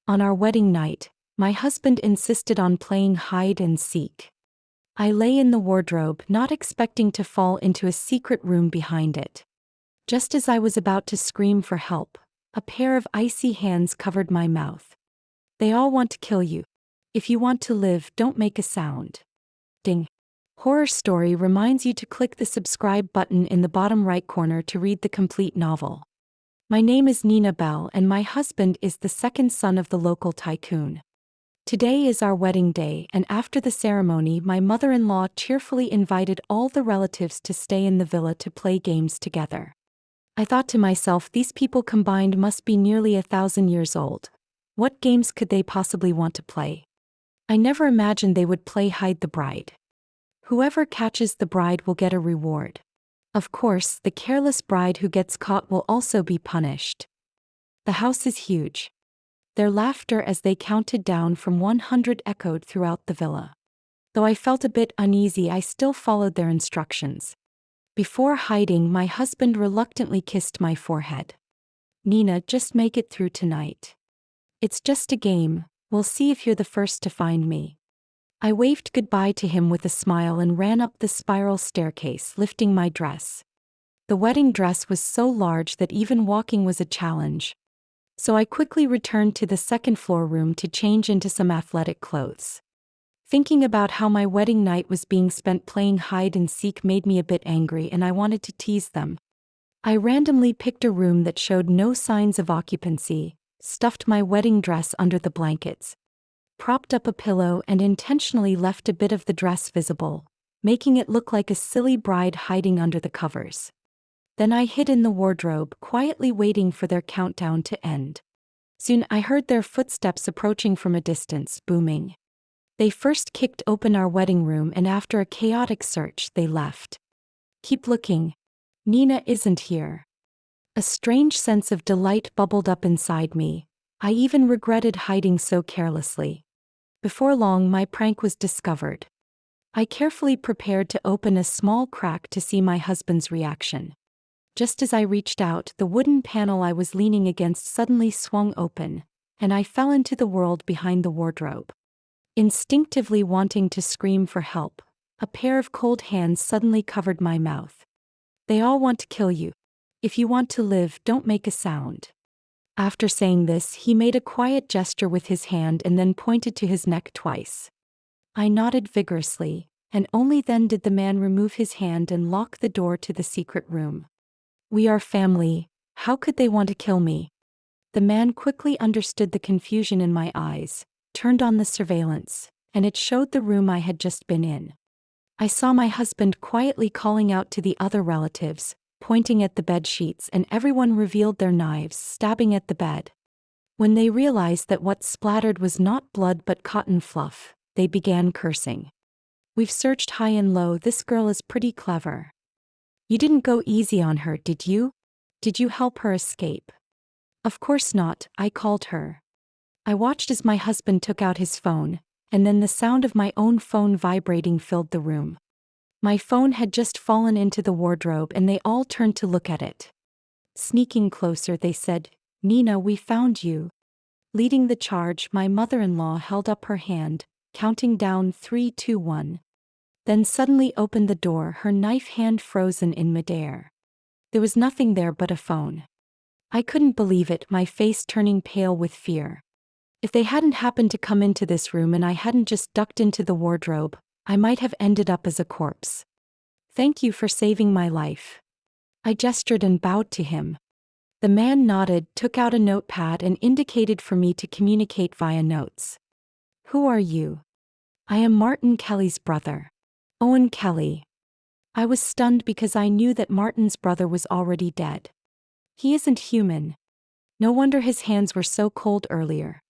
On our wedding night, my husband insisted on playing hide and seek. I lay in the wardrobe, not expecting to fall into a secret room behind it. Just as I was about to scream for help, a pair of icy hands covered my mouth. They all want to kill you. If you want to live, don't make a sound. Ding. Horror Story reminds you to click the subscribe button in the bottom right corner to read the complete novel. My name is Nina Bell and my husband is the second son of the local tycoon. Today is our wedding day, and after the ceremony my mother-in-law cheerfully invited all the relatives to stay in the villa to play games together. I thought to myself, these people combined must be nearly 1,000 years old. What games could they possibly want to play? I never imagined they would play hide the bride. Whoever catches the bride will get a reward. Of course, the careless bride who gets caught will also be punished. The house is huge. Their laughter as they counted down from 100 echoed throughout the villa. Though I felt a bit uneasy, I still followed their instructions. Before hiding, my husband reluctantly kissed my forehead. "Nina, just make it through tonight. It's just a game, we'll see if you're the first to find me." I waved goodbye to him with a smile and ran up the spiral staircase, lifting my dress. The wedding dress was so large that even walking was a challenge. So I quickly returned to the second floor room to change into some athletic clothes. Thinking about how my wedding night was being spent playing hide and seek made me a bit angry, and I wanted to tease them. I randomly picked a room that showed no signs of occupancy, stuffed my wedding dress under the blankets, propped up a pillow, and intentionally left a bit of the dress visible, making it look like a silly bride hiding under the covers. Then I hid in the wardrobe, quietly waiting for their countdown to end. Soon I heard their footsteps approaching from a distance, booming. They first kicked open our wedding room, and after a chaotic search, they left. "Keep looking. Nina isn't here." A strange sense of delight bubbled up inside me. I even regretted hiding so carelessly. Before long, my prank was discovered. I carefully prepared to open a small crack to see my husband's reaction. Just as I reached out, the wooden panel I was leaning against suddenly swung open, and I fell into the world behind the wardrobe. Instinctively wanting to scream for help, a pair of cold hands suddenly covered my mouth. "They all want to kill you. If you want to live, don't make a sound." After saying this, he made a quiet gesture with his hand and then pointed to his neck twice. I nodded vigorously, and only then did the man remove his hand and lock the door to the secret room. "We are family. How could they want to kill me?" The man quickly understood the confusion in my eyes, turned on the surveillance, and it showed the room I had just been in. I saw my husband quietly calling out to the other relatives, pointing at the bed sheets, and everyone revealed their knives, stabbing at the bed. When they realized that what splattered was not blood but cotton fluff, they began cursing. "We've searched high and low. This girl is pretty clever. You didn't go easy on her, did you? Did you help her escape?" "Of course not, I called her." I watched as my husband took out his phone, and then the sound of my own phone vibrating filled the room. My phone had just fallen into the wardrobe and they all turned to look at it. Sneaking closer, they said, "Nina, we found you." Leading the charge, my mother-in-law held up her hand, counting down 3, 2, 1. Then suddenly opened the door, her knife hand frozen in midair. There was nothing there but a phone. I couldn't believe it, my face turning pale with fear. If they hadn't happened to come into this room and I hadn't just ducked into the wardrobe, I might have ended up as a corpse. "Thank you for saving my life." I gestured and bowed to him. The man nodded, took out a notepad, and indicated for me to communicate via notes. "Who are you?" "I am Martin Kelly's brother. Owen Kelly." I was stunned because I knew that Martin's brother was already dead. He isn't human. No wonder his hands were so cold earlier.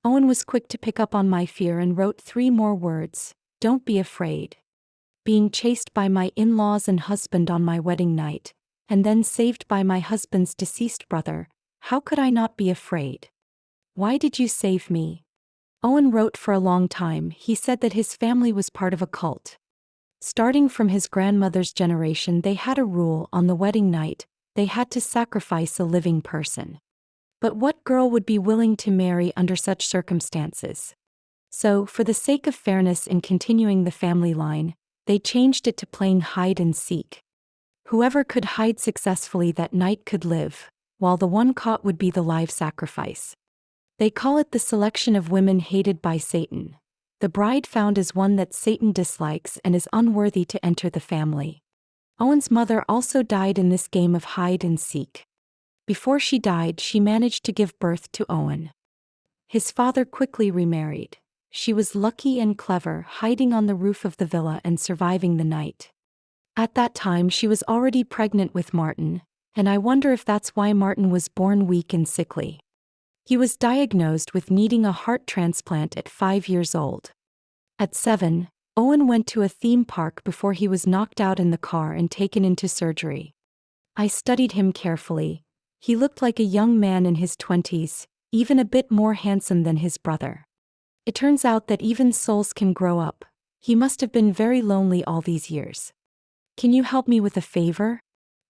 Owen was quick to pick up on my fear and wrote 3 more words: "Don't be afraid." Being chased by my in-laws and husband on my wedding night, and then saved by my husband's deceased brother, how could I not be afraid? "Why did you save me?" Owen wrote for a long time. He said that his family was part of a cult. Starting from his grandmother's generation, they had a rule: on the wedding night, they had to sacrifice a living person. But what girl would be willing to marry under such circumstances? So, for the sake of fairness in continuing the family line, they changed it to playing hide and seek. Whoever could hide successfully that night could live, while the one caught would be the live sacrifice. They call it the selection of women hated by Satan. The bride found is one that Satan dislikes and is unworthy to enter the family. Owen's mother also died in this game of hide and seek. Before she died, she managed to give birth to Owen. His father quickly remarried. She was lucky and clever, hiding on the roof of the villa and surviving the night. At that time she was already pregnant with Martin, and I wonder if that's why Martin was born weak and sickly. He was diagnosed with needing a heart transplant at 5 years old. At 7, Owen went to a theme park before he was knocked out in the car and taken into surgery. I studied him carefully. He looked like a young man in his 20s, even a bit more handsome than his brother. It turns out that even souls can grow up. He must have been very lonely all these years. Can you help me with a favor?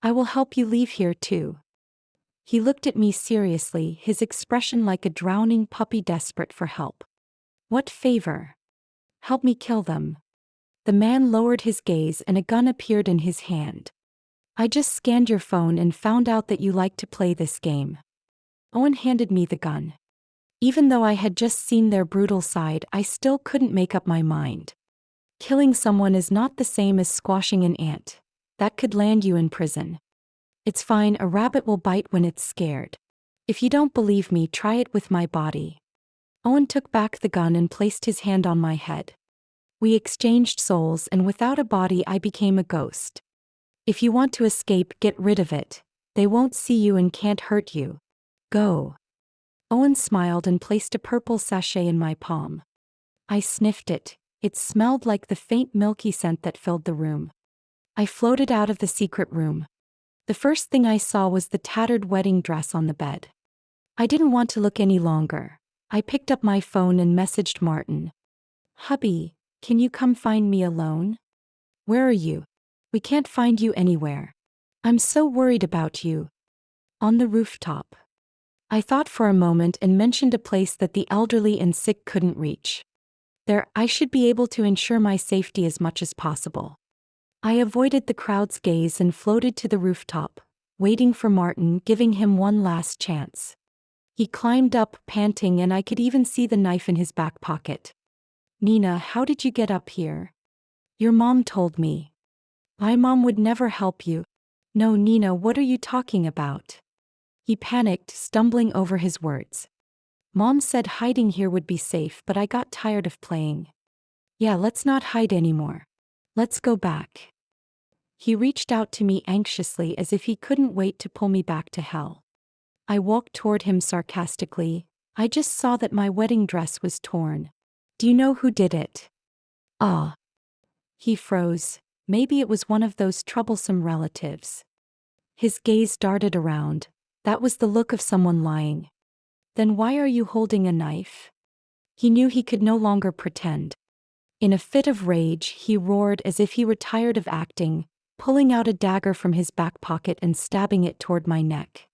I will help you leave here too. He looked at me seriously, his expression like a drowning puppy desperate for help. What favor? Help me kill them. The man lowered his gaze and a gun appeared in his hand. I just scanned your phone and found out that you like to play this game. Owen handed me the gun. Even though I had just seen their brutal side, I still couldn't make up my mind. Killing someone is not the same as squashing an ant. That could land you in prison. It's fine, a rabbit will bite when it's scared. If you don't believe me, try it with my body. Owen took back the gun and placed his hand on my head. We exchanged souls, and without a body I became a ghost. If you want to escape, get rid of it. They won't see you and can't hurt you. Go. Owen smiled and placed a purple sachet in my palm. I sniffed it. It smelled like the faint milky scent that filled the room. I floated out of the secret room. The first thing I saw was the tattered wedding dress on the bed. I didn't want to look any longer. I picked up my phone and messaged Martin. Hubby, can you come find me alone? Where are you? We can't find you anywhere. I'm so worried about you. On the rooftop. I thought for a moment and mentioned a place that the elderly and sick couldn't reach. There, I should be able to ensure my safety as much as possible. I avoided the crowd's gaze and floated to the rooftop, waiting for Martin, giving him one last chance. He climbed up, panting, and I could even see the knife in his back pocket. Nina, how did you get up here? Your mom told me. My mom would never help you. No, Nina, what are you talking about? He panicked, stumbling over his words. Mom said hiding here would be safe, but I got tired of playing. Yeah, let's not hide anymore. Let's go back. He reached out to me anxiously as if he couldn't wait to pull me back to hell. I walked toward him sarcastically. I just saw that my wedding dress was torn. Do you know who did it? Ah. He froze. Maybe it was one of those troublesome relatives. His gaze darted around. That was the look of someone lying. Then why are you holding a knife? He knew he could no longer pretend. In a fit of rage, he roared as if he were tired of acting, pulling out a dagger from his back pocket and stabbing it toward my neck.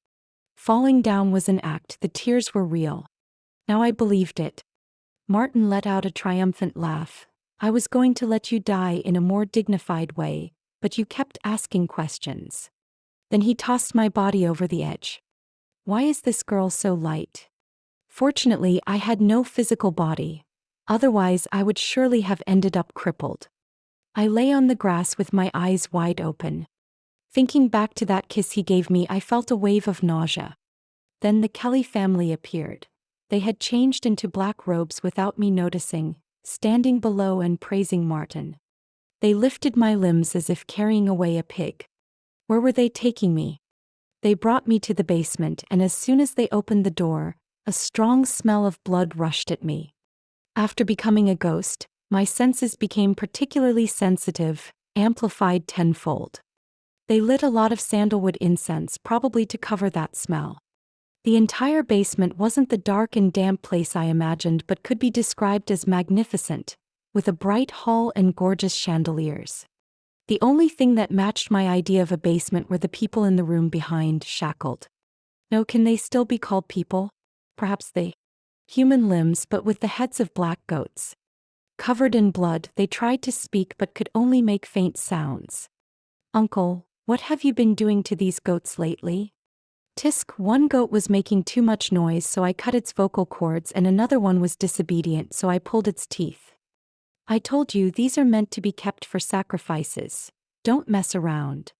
Falling down was an act, the tears were real. Now I believed it. Martin let out a triumphant laugh. I was going to let you die in a more dignified way, but you kept asking questions. Then he tossed my body over the edge. Why is this girl so light? Fortunately, I had no physical body. Otherwise, I would surely have ended up crippled. I lay on the grass with my eyes wide open. Thinking back to that kiss he gave me, I felt a wave of nausea. Then the Kelly family appeared. They had changed into black robes without me noticing, standing below and praising Martin. They lifted my limbs as if carrying away a pig. Where were they taking me? They brought me to the basement, and as soon as they opened the door, a strong smell of blood rushed at me. After becoming a ghost, my senses became particularly sensitive, amplified tenfold. They lit a lot of sandalwood incense, probably to cover that smell. The entire basement wasn't the dark and damp place I imagined, but could be described as magnificent, with a bright hall and gorgeous chandeliers. The only thing that matched my idea of a basement were the people in the room behind, shackled. No, can they still be called people? Perhaps they. Human limbs, but with the heads of black goats. Covered in blood, they tried to speak but could only make faint sounds. Uncle, what have you been doing to these goats lately? Tisk, one goat was making too much noise, so I cut its vocal cords, and another one was disobedient, so I pulled its teeth. I told you these are meant to be kept for sacrifices. Don't mess around.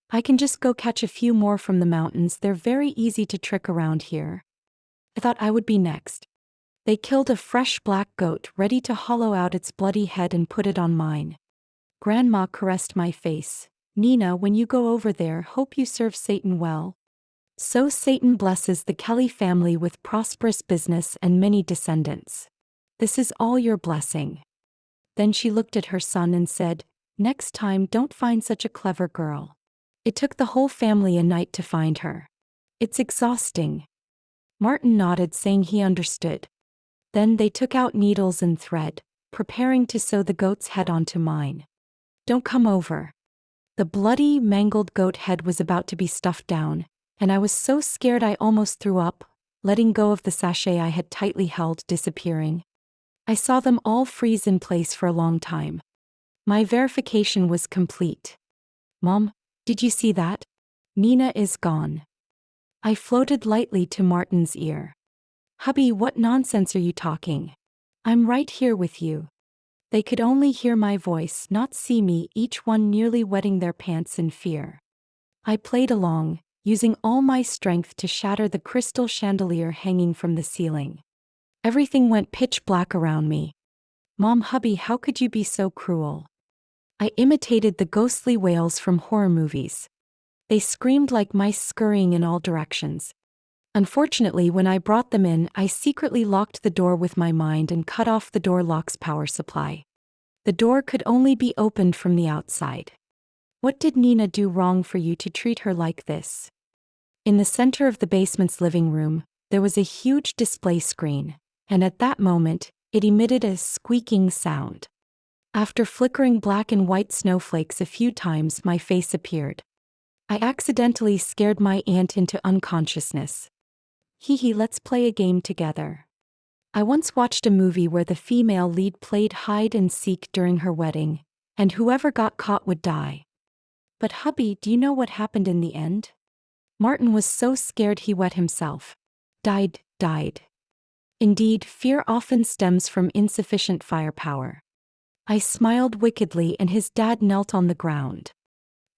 I can just go catch a few more from the mountains, they're very easy to trick around here. I thought I would be next. They killed a fresh black goat, ready to hollow out its bloody head and put it on mine. Grandma caressed my face. Nina, when you go over there, hope you serve Satan well. So Satan blesses the Kelly family with prosperous business and many descendants. This is all your blessing. Then she looked at her son and said, next time don't find such a clever girl. It took the whole family a night to find her. It's exhausting. Martin nodded, saying he understood. Then they took out needles and thread, preparing to sew the goat's head onto mine. Don't come over. The bloody, mangled goat head was about to be stuffed down, and I was so scared I almost threw up, letting go of the sachet I had tightly held, disappearing. I saw them all freeze in place for a long time. My verification was complete. Mom, did you see that? Nina is gone. I floated lightly to Martin's ear. Hubby, what nonsense are you talking? I'm right here with you. They could only hear my voice, not see me, each one nearly wetting their pants in fear. I played along, using all my strength to shatter the crystal chandelier hanging from the ceiling. Everything went pitch black around me. Mom, hubby, how could you be so cruel? I imitated the ghostly wails from horror movies. They screamed like mice scurrying in all directions. Unfortunately, when I brought them in, I secretly locked the door with my mind and cut off the door lock's power supply. The door could only be opened from the outside. What did Nina do wrong for you to treat her like this? In the center of the basement's living room, there was a huge display screen, and at that moment, it emitted a squeaking sound. After flickering black and white snowflakes a few times, my face appeared. I accidentally scared my aunt into unconsciousness. Hee, let's play a game together. I once watched a movie where the female lead played hide and seek during her wedding, and whoever got caught would die. But hubby, do you know what happened in the end? Martin was so scared he wet himself. Died. Indeed, fear often stems from insufficient firepower. I smiled wickedly and his dad knelt on the ground.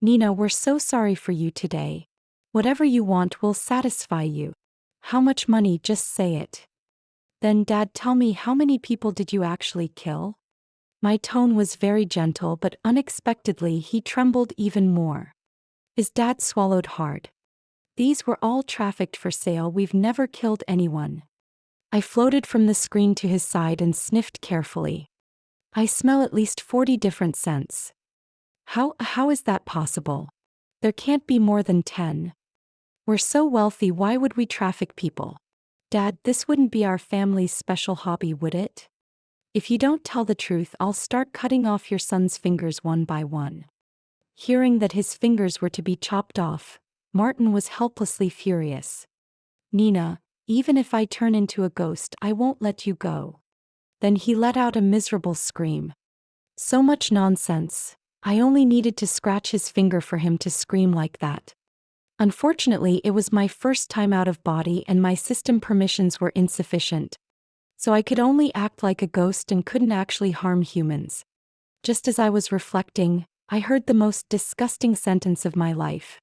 Nina, we're so sorry for you today. Whatever you want will satisfy you. How much money? Just say it. Then Dad, tell me, how many people did you actually kill? My tone was very gentle, but unexpectedly he trembled even more. His dad swallowed hard. These were all trafficked for sale, we've never killed anyone. I floated from the screen to his side and sniffed carefully. I smell at least 40 different scents. How is that possible? There can't be more than 10. We're so wealthy, why would we traffic people? Dad, this wouldn't be our family's special hobby, would it? If you don't tell the truth, I'll start cutting off your son's fingers one by one. Hearing that his fingers were to be chopped off, Martin was helplessly furious. Nina, even if I turn into a ghost, I won't let you go. Then he let out a miserable scream. So much nonsense. I only needed to scratch his finger for him to scream like that. Unfortunately, it was my first time out of body and my system permissions were insufficient. So I could only act like a ghost and couldn't actually harm humans. Just as I was reflecting, I heard the most disgusting sentence of my life.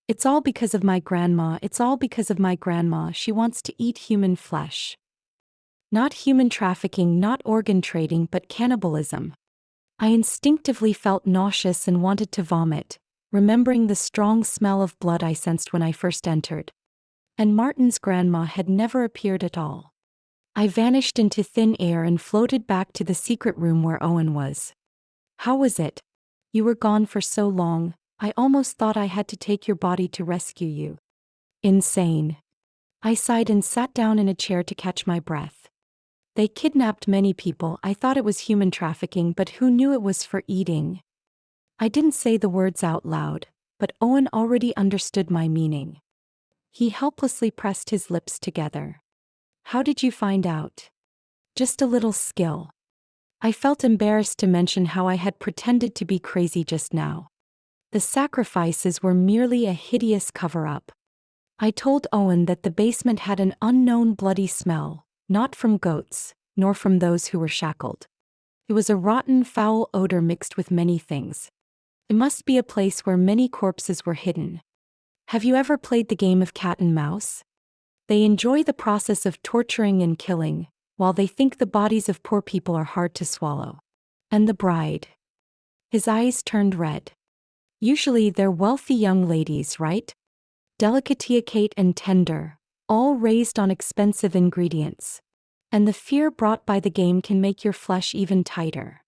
It's all because of my grandma, it's all because of my grandma, she wants to eat human flesh. Not human trafficking, not organ trading, but cannibalism. I instinctively felt nauseous and wanted to vomit, remembering the strong smell of blood I sensed when I first entered. And Martin's grandma had never appeared at all. I vanished into thin air and floated back to the secret room where Owen was. How was it? You were gone for so long, I almost thought I had to take your body to rescue you. Insane. I sighed and sat down in a chair to catch my breath. They kidnapped many people, I thought it was human trafficking, but who knew it was for eating? I didn't say the words out loud, but Owen already understood my meaning. He helplessly pressed his lips together. How did you find out? Just a little skill. I felt embarrassed to mention how I had pretended to be crazy just now. The sacrifices were merely a hideous cover-up. I told Owen that the basement had an unknown bloody smell, not from goats, nor from those who were shackled. It was a rotten, foul odor mixed with many things. It must be a place where many corpses were hidden. Have you ever played the game of cat and mouse? They enjoy the process of torturing and killing, while they think the bodies of poor people are hard to swallow. And the bride. His eyes turned red. Usually they're wealthy young ladies, right? Delicate and tender, all raised on expensive ingredients. And the fear brought by the game can make your flesh even tighter.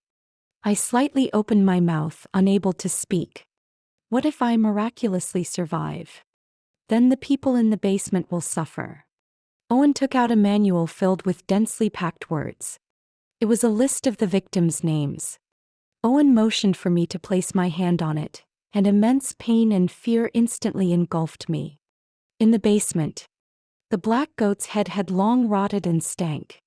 I slightly opened my mouth, unable to speak. What if I miraculously survive? Then the people in the basement will suffer. Owen took out a manual filled with densely packed words. It was a list of the victims' names. Owen motioned for me to place my hand on it, and immense pain and fear instantly engulfed me. In the basement, the black goat's head had long rotted and stank.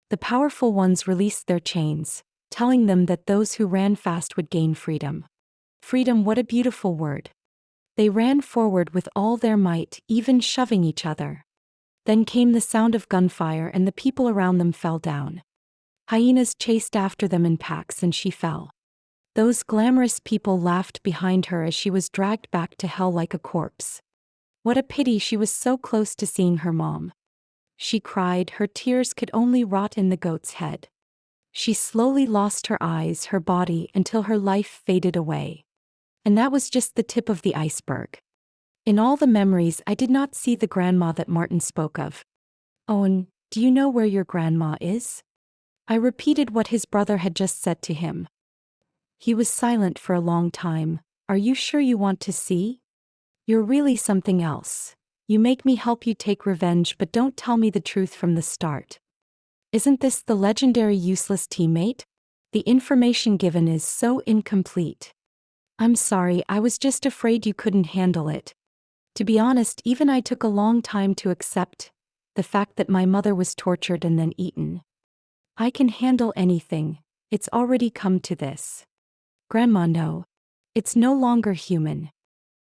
The powerful ones released their chains, telling them that those who ran fast would gain freedom. Freedom, what a beautiful word. They ran forward with all their might, even shoving each other. Then came the sound of gunfire and the people around them fell down. Hyenas chased after them in packs and she fell. Those glamorous people laughed behind her as she was dragged back to hell like a corpse. What a pity she was so close to seeing her mom. She cried, her tears could only rot in the goat's head. She slowly lost her eyes, her body, until her life faded away. And that was just the tip of the iceberg. In all the memories, I did not see the grandma that Martin spoke of. Owen, do you know where your grandma is? I repeated what his brother had just said to him. He was silent for a long time. Are you sure you want to see? You're really something else. You make me help you take revenge, but don't tell me the truth from the start. Isn't this the legendary useless teammate? The information given is so incomplete. I'm sorry, I was just afraid you couldn't handle it. To be honest, even I took a long time to accept the fact that my mother was tortured and then eaten. I can handle anything. It's already come to this. Grandma, no. It's no longer human.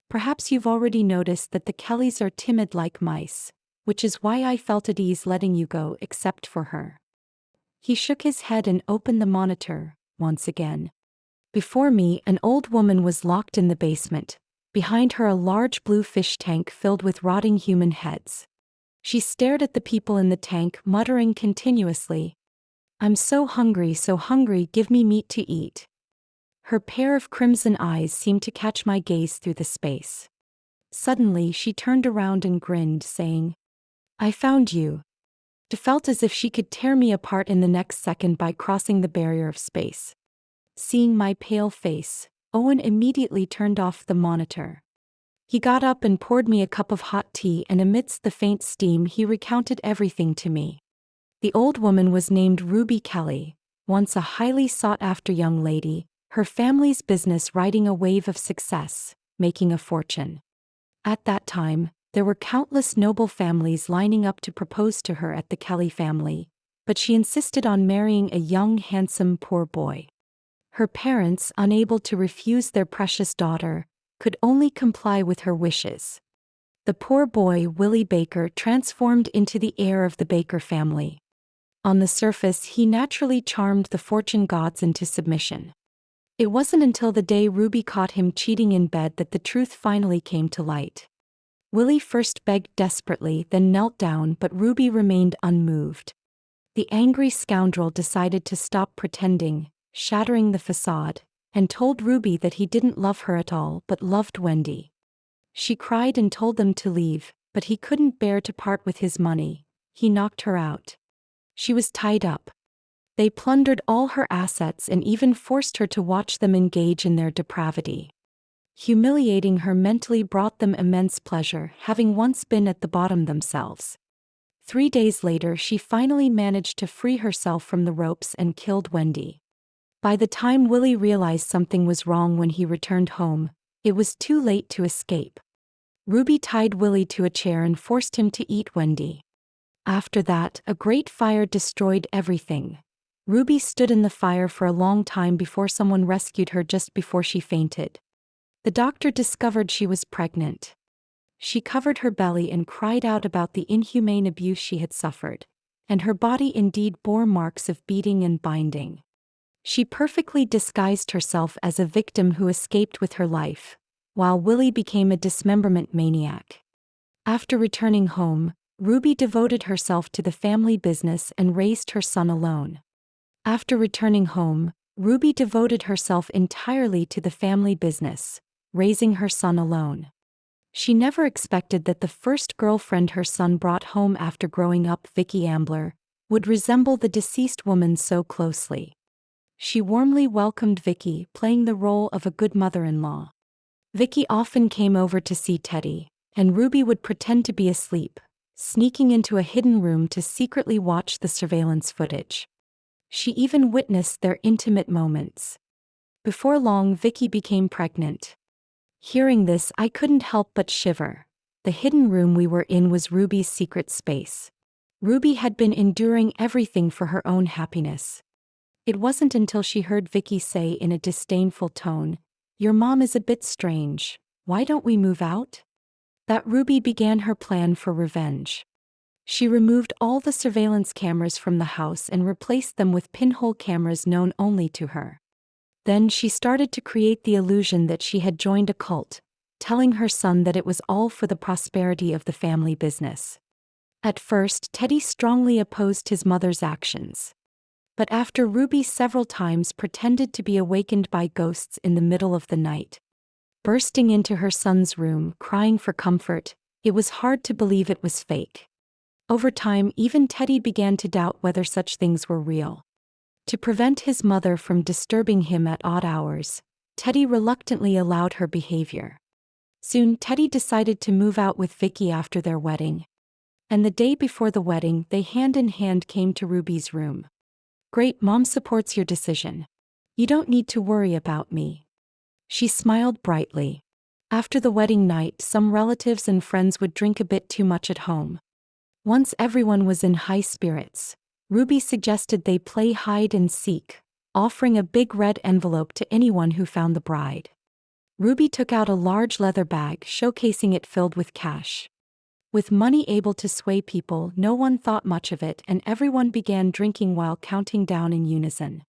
Perhaps you've already noticed that the Kellys are timid like mice, which is why I felt at ease letting you go except for her. He shook his head and opened the monitor, once again. Before me, an old woman was locked in the basement, behind her a large blue fish tank filled with rotting human heads. She stared at the people in the tank, muttering continuously, "I'm so hungry, give me meat to eat." Her pair of crimson eyes seemed to catch my gaze through the space. Suddenly she turned around and grinned, saying, "I found you." It felt as if she could tear me apart in the next second by crossing the barrier of space. Seeing my pale face, Owen immediately turned off the monitor. He got up and poured me a cup of hot tea, and amidst the faint steam he recounted everything to me. The old woman was named Ruby Kelly, once a highly sought-after young lady, her family's business riding a wave of success, making a fortune. At that time, there were countless noble families lining up to propose to her at the Kelly family, but she insisted on marrying a young, handsome, poor boy. Her parents, unable to refuse their precious daughter, could only comply with her wishes. The poor boy, Willie Baker, transformed into the heir of the Baker family. On the surface, he naturally charmed the fortune gods into submission. It wasn't until the day Ruby caught him cheating in bed that the truth finally came to light. Willie first begged desperately, then knelt down, but Ruby remained unmoved. The angry scoundrel decided to stop pretending, shattering the facade, and told Ruby that he didn't love her at all but loved Wendy. She cried and told them to leave, but he couldn't bear to part with his money. He knocked her out. She was tied up. They plundered all her assets and even forced her to watch them engage in their depravity. Humiliating her mentally brought them immense pleasure, having once been at the bottom themselves. 3 days later, she finally managed to free herself from the ropes and killed Wendy. By the time Willie realized something was wrong when he returned home, it was too late to escape. Ruby tied Willie to a chair and forced him to eat Wendy. After that, a great fire destroyed everything. Ruby stood in the fire for a long time before someone rescued her just before she fainted. The doctor discovered she was pregnant. She covered her belly and cried out about the inhumane abuse she had suffered, and her body indeed bore marks of beating and binding. She perfectly disguised herself as a victim who escaped with her life, while Willie became a dismemberment maniac. After returning home, Ruby devoted herself to the family business and raised her son alone. After returning home, Ruby devoted herself entirely to the family business, raising her son alone. She never expected that the first girlfriend her son brought home after growing up, Vicky Ambler, would resemble the deceased woman so closely. She warmly welcomed Vicky, playing the role of a good mother-in-law. Vicky often came over to see Teddy, and Ruby would pretend to be asleep, sneaking into a hidden room to secretly watch the surveillance footage. She even witnessed their intimate moments. Before long, Vicky became pregnant. Hearing this, I couldn't help but shiver. The hidden room we were in was Ruby's secret space. Ruby had been enduring everything for her own happiness. It wasn't until she heard Vicky say in a disdainful tone, "Your mom is a bit strange, why don't we move out?" that Ruby began her plan for revenge. She removed all the surveillance cameras from the house and replaced them with pinhole cameras known only to her. Then she started to create the illusion that she had joined a cult, telling her son that it was all for the prosperity of the family business. At first, Teddy strongly opposed his mother's actions. But after Ruby several times pretended to be awakened by ghosts in the middle of the night, bursting into her son's room, crying for comfort, it was hard to believe it was fake. Over time, even Teddy began to doubt whether such things were real. To prevent his mother from disturbing him at odd hours, Teddy reluctantly allowed her behavior. Soon, Teddy decided to move out with Vicky after their wedding. And the day before the wedding, they hand in hand came to Ruby's room. "Great, Mom supports your decision. You don't need to worry about me." She smiled brightly. After the wedding night, some relatives and friends would drink a bit too much at home. Once everyone was in high spirits, Ruby suggested they play hide and seek, offering a big red envelope to anyone who found the bride. Ruby took out a large leather bag, showcasing it filled with cash. With money able to sway people, no one thought much of it, and everyone began drinking while counting down in unison.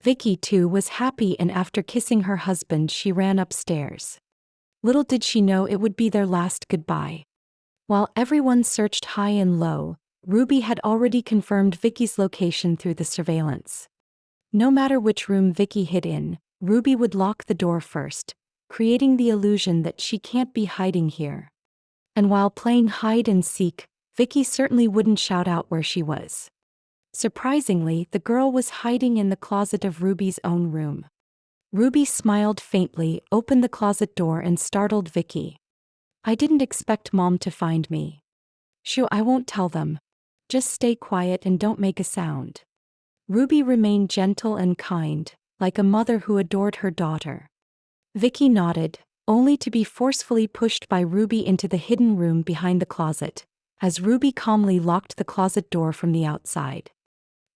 Vicky, too, was happy, and after kissing her husband, she ran upstairs. Little did she know it would be their last goodbye. While everyone searched high and low, Ruby had already confirmed Vicky's location through the surveillance. No matter which room Vicky hid in, Ruby would lock the door first, creating the illusion that she can't be hiding here. And while playing hide and seek, Vicky certainly wouldn't shout out where she was. Surprisingly, the girl was hiding in the closet of Ruby's own room. Ruby smiled faintly, opened the closet door, and startled Vicky. "I didn't expect Mom to find me." "Shoo, I won't tell them. Just stay quiet and don't make a sound." Ruby remained gentle and kind, like a mother who adored her daughter. Vicky nodded, only to be forcefully pushed by Ruby into the hidden room behind the closet, as Ruby calmly locked the closet door from the outside.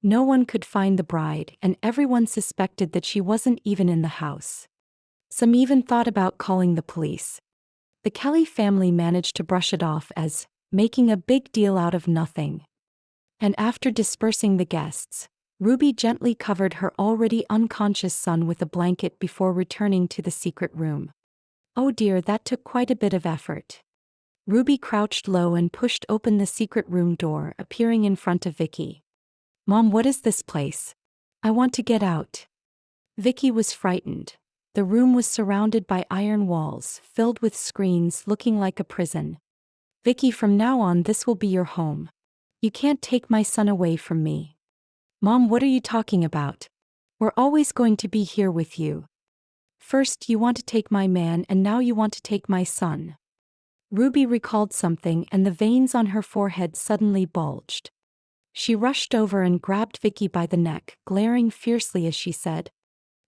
No one could find the bride, and everyone suspected that she wasn't even in the house. Some even thought about calling the police. The Kelly family managed to brush it off as making a big deal out of nothing. And after dispersing the guests, Ruby gently covered her already unconscious son with a blanket before returning to the secret room. Oh dear, that took quite a bit of effort. Ruby crouched low and pushed open the secret room door, appearing in front of Vicky. "Mom, what is this place? I want to get out." Vicky was frightened. The room was surrounded by iron walls, filled with screens, looking like a prison. "Vicky, from now on this will be your home. You can't take my son away from me." "Mom, what are you talking about? We're always going to be here with you. First you want to take my man, and now you want to take my son." Ruby recalled something, and the veins on her forehead suddenly bulged. She rushed over and grabbed Vicky by the neck, glaring fiercely as she said,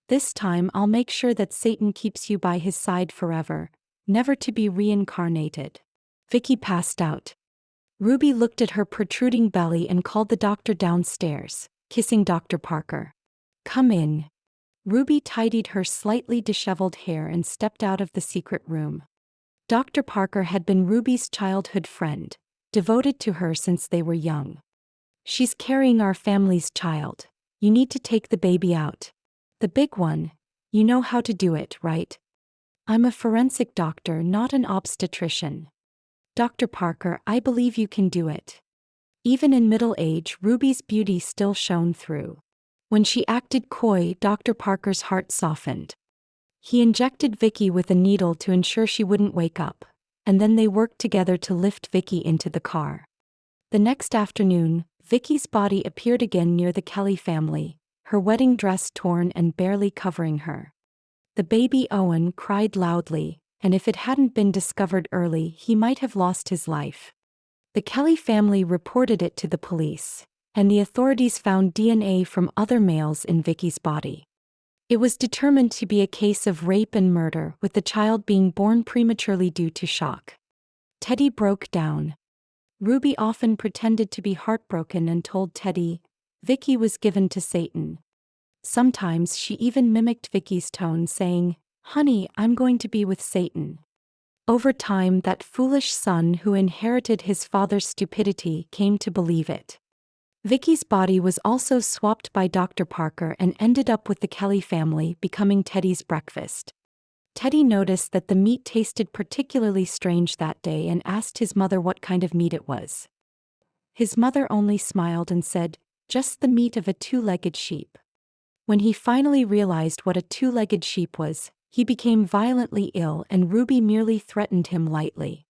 "This time I'll make sure that Satan keeps you by his side forever. never to be reincarnated. Vicky passed out. Ruby looked at her protruding belly and called the doctor downstairs, kissing Dr. Parker. "Come in." Ruby tidied her slightly disheveled hair and stepped out of the secret room. Dr. Parker had been Ruby's childhood friend, devoted to her since they were young. "She's carrying our family's child. You need to take the baby out. The big one. You know how to do it, right?" "I'm a forensic doctor, not an obstetrician." "Dr. Parker, I believe you can do it." Even in middle age, Ruby's beauty still shone through. When she acted coy, Dr. Parker's heart softened. He injected Vicky with a needle to ensure she wouldn't wake up, and then they worked together to lift Vicky into the car. The next afternoon, Vicky's body appeared again near the Kelly family, her wedding dress torn and barely covering her. The baby Owen cried loudly, and if it hadn't been discovered early, he might have lost his life. The Kelly family reported it to the police, and the authorities found DNA from other males in Vicky's body. It was determined to be a case of rape and murder, with the child being born prematurely due to shock. Teddy broke down. Ruby often pretended to be heartbroken and told Teddy, Vicky was given to Satan. Sometimes she even mimicked Vicky's tone, saying, "Honey, I'm going to be with Satan." Over time, that foolish son who inherited his father's stupidity came to believe it. Vicky's body was also swapped by Dr. Parker and ended up with the Kelly family, becoming Teddy's breakfast. Teddy noticed that the meat tasted particularly strange that day and asked his mother what kind of meat it was. His mother only smiled and said, "Just the meat of a two-legged sheep." When he finally realized what a two-legged sheep was, he became violently ill, and Ruby merely threatened him lightly.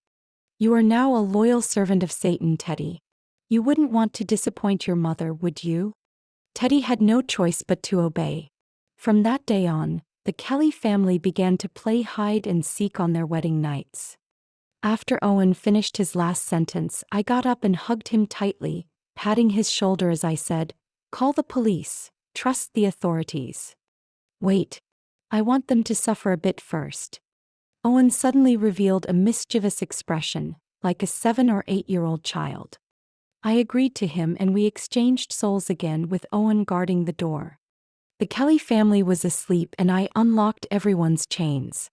"You are now a loyal servant of Satan, Teddy. You wouldn't want to disappoint your mother, would you?" Teddy had no choice but to obey. From that day on, the Kelly family began to play hide and seek on their wedding nights. After Owen finished his last sentence, I got up and hugged him tightly, patting his shoulder as I said, "Call the police, trust the authorities." "Wait. I want them to suffer a bit first." Owen suddenly revealed a mischievous expression, like a 7 or 8-year-old child. I agreed to him and we exchanged souls again, with Owen guarding the door. The Kelly family was asleep and I unlocked everyone's chains.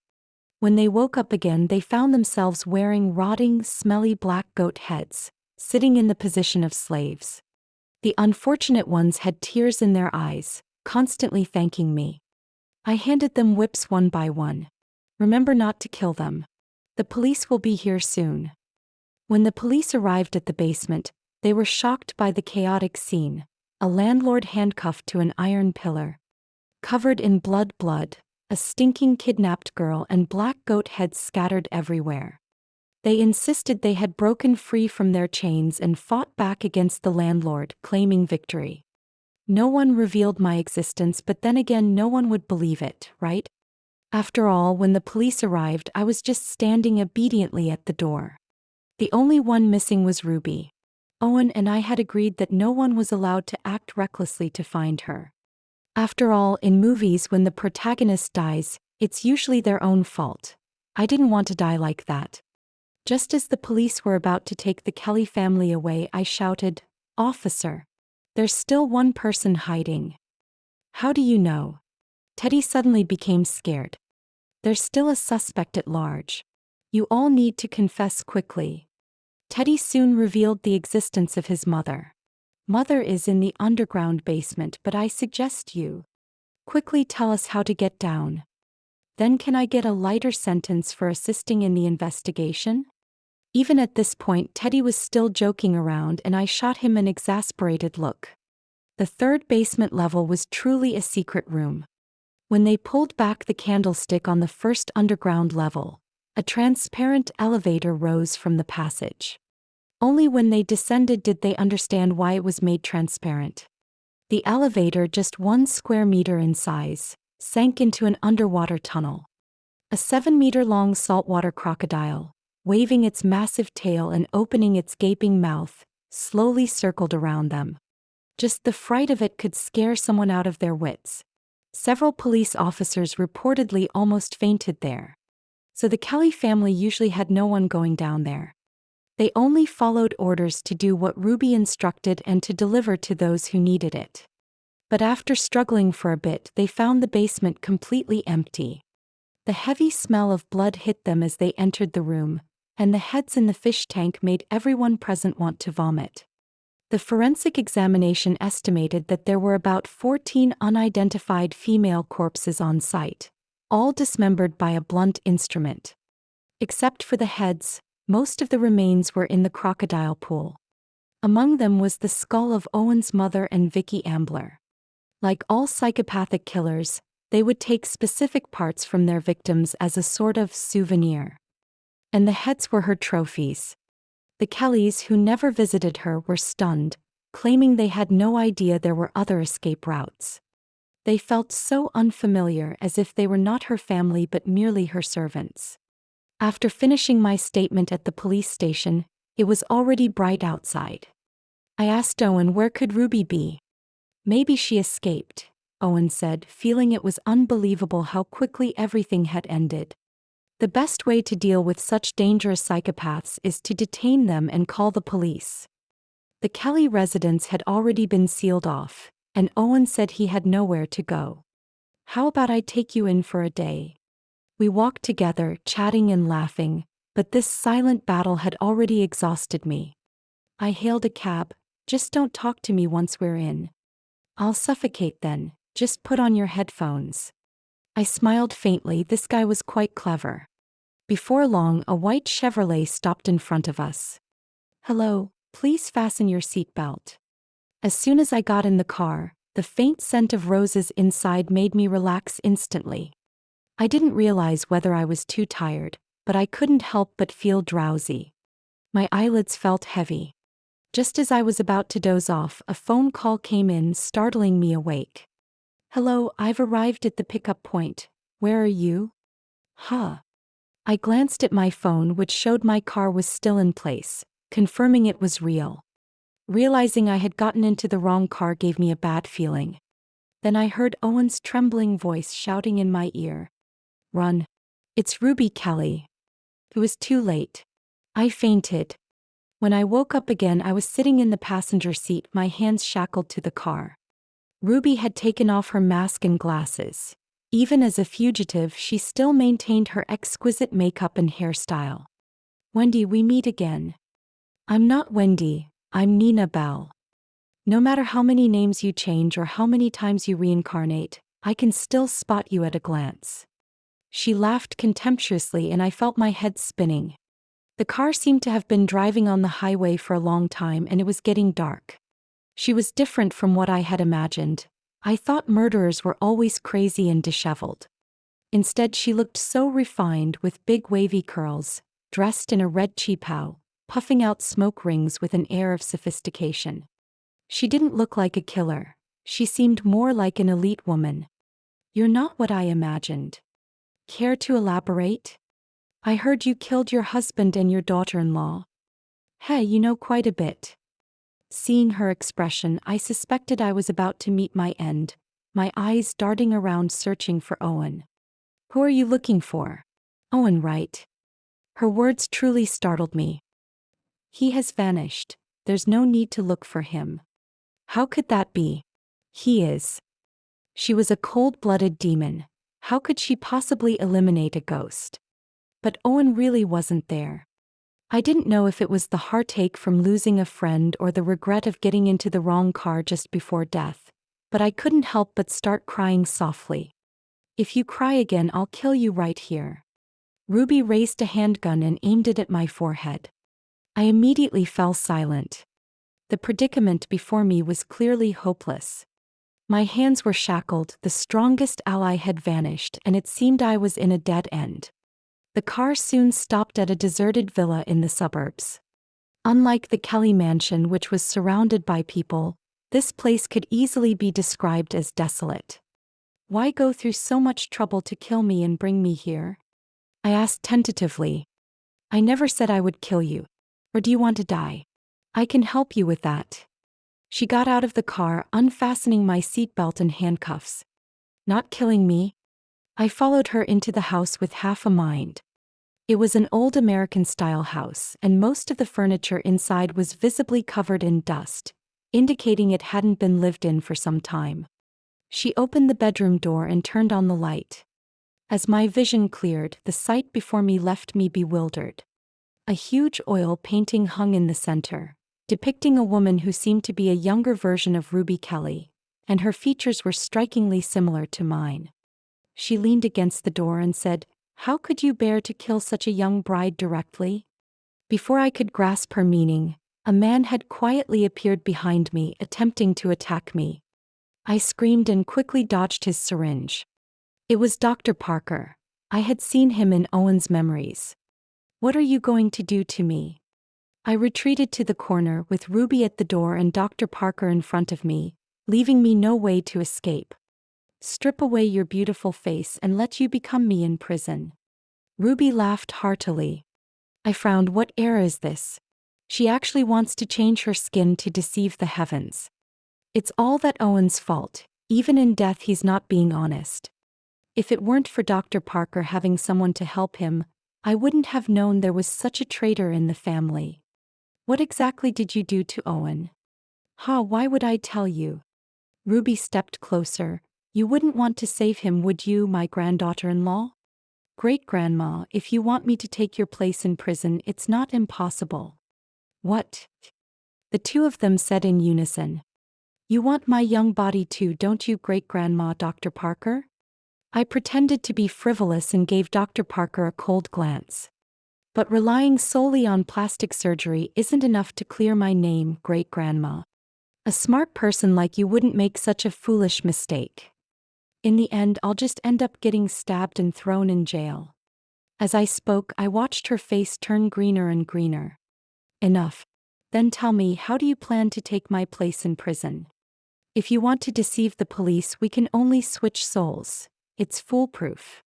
When they woke up again, they found themselves wearing rotting, smelly black goat heads, sitting in the position of slaves. The unfortunate ones had tears in their eyes, constantly thanking me. I handed them whips one by one. "Remember not to kill them. The police will be here soon." When the police arrived at the basement, they were shocked by the chaotic scene: a landlord handcuffed to an iron pillar, covered in blood, a stinking kidnapped girl, and black goat heads scattered everywhere. They insisted they had broken free from their chains and fought back against the landlord, claiming victory. No one revealed my existence, but then again, no one would believe it, right? After all, when the police arrived, I was just standing obediently at the door. The only one missing was Ruby. Owen and I had agreed that no one was allowed to act recklessly to find her. After all, in movies, when the protagonist dies, it's usually their own fault. I didn't want to die like that. Just as the police were about to take the Kelly family away, I shouted, "Officer! There's still one person hiding." "How do you know?" Teddy suddenly became scared. "There's still a suspect at large. You all need to confess quickly." Teddy soon revealed the existence of his mother. "Mother is in the underground basement, but I suggest you quickly tell us how to get down. Then can I get a lighter sentence for assisting in the investigation?" Even at this point, Teddy was still joking around and I shot him an exasperated look. The third basement level was truly a secret room. When they pulled back the candlestick on the first underground level, a transparent elevator rose from the passage. Only when they descended did they understand why it was made transparent. The elevator, just 1 square meter in size, sank into an underwater tunnel. A 7-meter-long saltwater crocodile, waving its massive tail and opening its gaping mouth, slowly circled around them. Just the fright of it could scare someone out of their wits. Several police officers reportedly almost fainted there. so the Kelly family usually had no one going down there. They only followed orders to do what Ruby instructed and to deliver to those who needed it. But after struggling for a bit, they found the basement completely empty. The heavy smell of blood hit them as they entered the room, and the heads in the fish tank made everyone present want to vomit. The forensic examination estimated that there were about 14 unidentified female corpses on site, all dismembered by a blunt instrument. Except for the heads, most of the remains were in the crocodile pool. Among them was the skull of Owen's mother and Vicky Ambler. Like all psychopathic killers, they would take specific parts from their victims as a sort of souvenir. And the heads were her trophies. The Kellys, who never visited her, were stunned, claiming they had no idea there were other escape routes. They felt so unfamiliar, as if they were not her family but merely her servants. After finishing my statement at the police station, it was already bright outside. I asked Owen where could Ruby be. Maybe she escaped, Owen said, feeling it was unbelievable how quickly everything had ended. The best way to deal with such dangerous psychopaths is to detain them and call the police. The Kelly residence had already been sealed off, and Owen said he had nowhere to go. How about I take you in for a day? We walked together, chatting and laughing, but this silent battle had already exhausted me. I hailed a cab. Just don't talk to me once we're in. I'll suffocate then, just put on your headphones. I smiled faintly. This guy was quite clever. Before long, a white Chevrolet stopped in front of us. Hello, please fasten your seatbelt. As soon as I got in the car, the faint scent of roses inside made me relax instantly. I didn't realize whether I was too tired, but I couldn't help but feel drowsy. My eyelids felt heavy. Just as I was about to doze off, a phone call came in, startling me awake. Hello, I've arrived at the pickup point. Where are you? Huh. I glanced at my phone, which showed my car was still in place, confirming it was real. Realizing I had gotten into the wrong car gave me a bad feeling. Then I heard Owen's trembling voice shouting in my ear. Run. It's Ruby Kelly. It was too late. I fainted. When I woke up again, I was sitting in the passenger seat, my hands shackled to the car. Ruby had taken off her mask and glasses. Even as a fugitive, she still maintained her exquisite makeup and hairstyle. Wendy, we meet again. I'm not Wendy, I'm Nina Bell. No matter how many names you change or how many times you reincarnate, I can still spot you at a glance. She laughed contemptuously and I felt my head spinning. The car seemed to have been driving on the highway for a long time and it was getting dark. She was different from what I had imagined. I thought murderers were always crazy and disheveled. Instead, she looked so refined with big wavy curls, dressed in a red cheapao, puffing out smoke rings with an air of sophistication. She didn't look like a killer. She seemed more like an elite woman. You're not what I imagined. Care to elaborate? I heard you killed your husband and your daughter-in-law. Hey, you know quite a bit. Seeing her expression, I suspected I was about to meet my end, my eyes darting around searching for Owen. Who are you looking for? Owen, right? Her words truly startled me. He has vanished. There's no need to look for him. How could that be? He is. She was a cold-blooded demon. How could she possibly eliminate a ghost? But Owen really wasn't there. I didn't know if it was the heartache from losing a friend or the regret of getting into the wrong car just before death, but I couldn't help but start crying softly. If you cry again, I'll kill you right here. Ruby raised a handgun and aimed it at my forehead. I immediately fell silent. The predicament before me was clearly hopeless. My hands were shackled, the strongest ally had vanished, and it seemed I was in a dead end. The car soon stopped at a deserted villa in the suburbs. Unlike the Kelly mansion, which was surrounded by people, this place could easily be described as desolate. Why go through so much trouble to kill me and bring me here? I asked tentatively. I never said I would kill you. Or do you want to die? I can help you with that. She got out of the car, unfastening my seatbelt and handcuffs. Not killing me? I followed her into the house with half a mind. It was an old American-style house, and most of the furniture inside was visibly covered in dust, indicating it hadn't been lived in for some time. She opened the bedroom door and turned on the light. As my vision cleared, the sight before me left me bewildered. A huge oil painting hung in the center, depicting a woman who seemed to be a younger version of Ruby Kelly, and her features were strikingly similar to mine. She leaned against the door and said, "How could you bear to kill such a young bride directly?" Before I could grasp her meaning, a man had quietly appeared behind me, attempting to attack me. I screamed and quickly dodged his syringe. It was Dr. Parker. I had seen him in Owen's memories. "What are you going to do to me?" I retreated to the corner with Ruby at the door and Dr. Parker in front of me, leaving me no way to escape. "Strip away your beautiful face and let you become me in prison." Ruby laughed heartily. I frowned. What era is this? She actually wants to change her skin to deceive the heavens. It's all that Owen's fault. Even in death he's not being honest. If it weren't for Dr. Parker having someone to help him, I wouldn't have known there was such a traitor in the family. "What exactly did you do to Owen?" Why would I tell you?" Ruby stepped closer. "You wouldn't want to save him, would you, my granddaughter-in-law?" "Great-grandma, if you want me to take your place in prison, it's not impossible." "What?" the two of them said in unison. "You want my young body too, don't you, great-grandma Dr. Parker?" I pretended to be frivolous and gave Dr. Parker a cold glance. "But relying solely on plastic surgery isn't enough to clear my name, great-grandma. A smart person like you wouldn't make such a foolish mistake. In the end, I'll just end up getting stabbed and thrown in jail." As I spoke, I watched her face turn greener and greener. "Enough. Then tell me, how do you plan to take my place in prison? If you want to deceive the police, we can only switch souls. It's foolproof."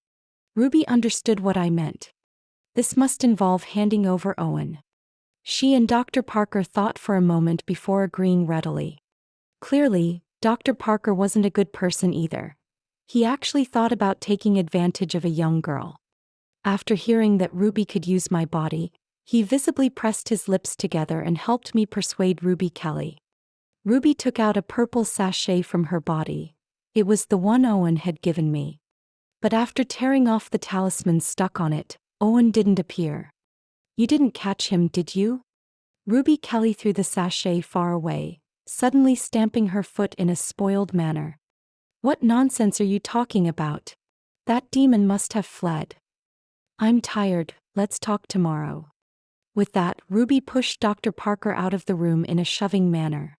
Ruby understood what I meant. This must involve handing over Owen. She and Dr. Parker thought for a moment before agreeing readily. Clearly, Dr. Parker wasn't a good person either. He actually thought about taking advantage of a young girl. After hearing that Ruby could use my body, he visibly pressed his lips together and helped me persuade Ruby Kelly. Ruby took out a purple sachet from her body. It was the one Owen had given me. But after tearing off the talisman stuck on it, Owen didn't appear. "You didn't catch him, did you?" Ruby Kelly threw the sachet far away, suddenly stamping her foot in a spoiled manner. "What nonsense are you talking about? That demon must have fled." "I'm tired, let's talk tomorrow." With that, Ruby pushed Dr. Parker out of the room in a shoving manner.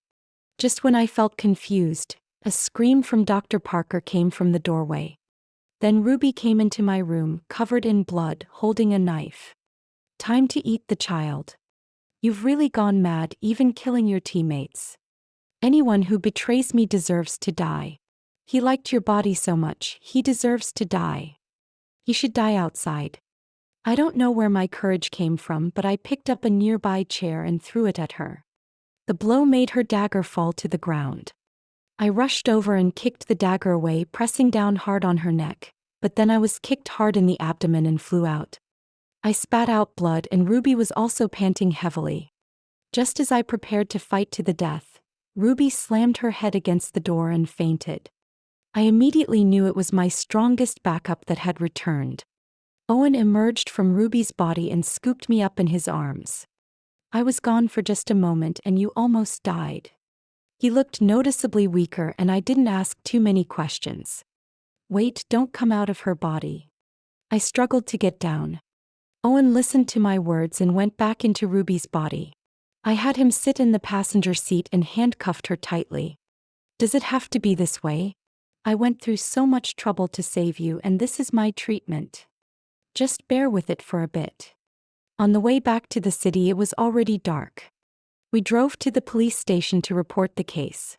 Just when I felt confused, a scream from Dr. Parker came from the doorway. Then Ruby came into my room, covered in blood, holding a knife. "Time to eat the child. You've really gone mad, even killing your teammates. Anyone who betrays me deserves to die. He liked your body so much, he deserves to die. He should die outside." I don't know where my courage came from, but I picked up a nearby chair and threw it at her. The blow made her dagger fall to the ground. I rushed over and kicked the dagger away, pressing down hard on her neck, but then I was kicked hard in the abdomen and flew out. I spat out blood and Ruby was also panting heavily. Just as I prepared to fight to the death, Ruby slammed her head against the door and fainted. I immediately knew it was my strongest backup that had returned. Owen emerged from Ruby's body and scooped me up in his arms. "I was gone for just a moment and you almost died." He looked noticeably weaker and I didn't ask too many questions. "Wait, don't come out of her body." I struggled to get down. Owen listened to my words and went back into Ruby's body. I had him sit in the passenger seat and handcuffed her tightly. "Does it have to be this way? I went through so much trouble to save you and this is my treatment. Just bear with it for a bit." On the way back to the city, it was already dark. We drove to the police station to report the case.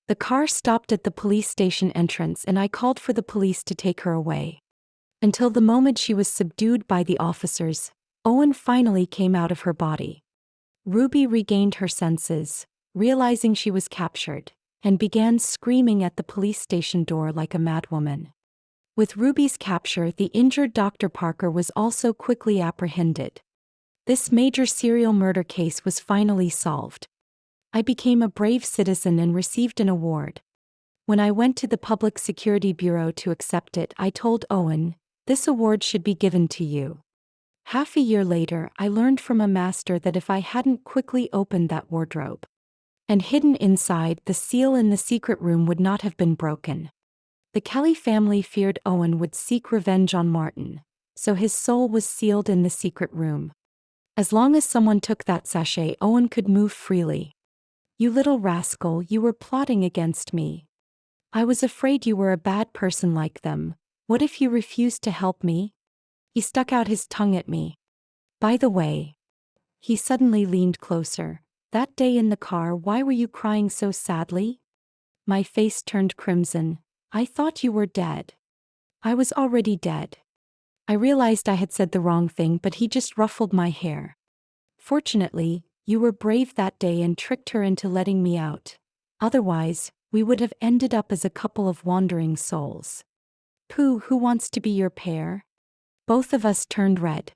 The car stopped at the police station entrance and I called for the police to take her away. Until the moment she was subdued by the officers, Owen finally came out of her body. Ruby regained her senses, realizing she was captured, and began screaming at the police station door like a madwoman. With Ruby's capture, the injured Dr. Parker was also quickly apprehended. This major serial murder case was finally solved. I became a brave citizen and received an award. When I went to the Public Security Bureau to accept it, I told Owen, "This award should be given to you." Half a year later, I learned from a master that if I hadn't quickly opened that wardrobe and hidden inside, the seal in the secret room would not have been broken. The Kelly family feared Owen would seek revenge on Martin, so his soul was sealed in the secret room. As long as someone took that sachet, Owen could move freely. "You little rascal, you were plotting against me. I was afraid you were a bad person like them. What if you refused to help me?" He stuck out his tongue at me. "By the way," he suddenly leaned closer, "that day in the car, why were you crying so sadly?" My face turned crimson. "I thought you were dead." I was already dead. I realized I had said the wrong thing, but he just ruffled my hair. "Fortunately, you were brave that day and tricked her into letting me out. Otherwise, we would have ended up as a couple of wandering souls." "Pooh, who wants to be your pair?" Both of us turned red.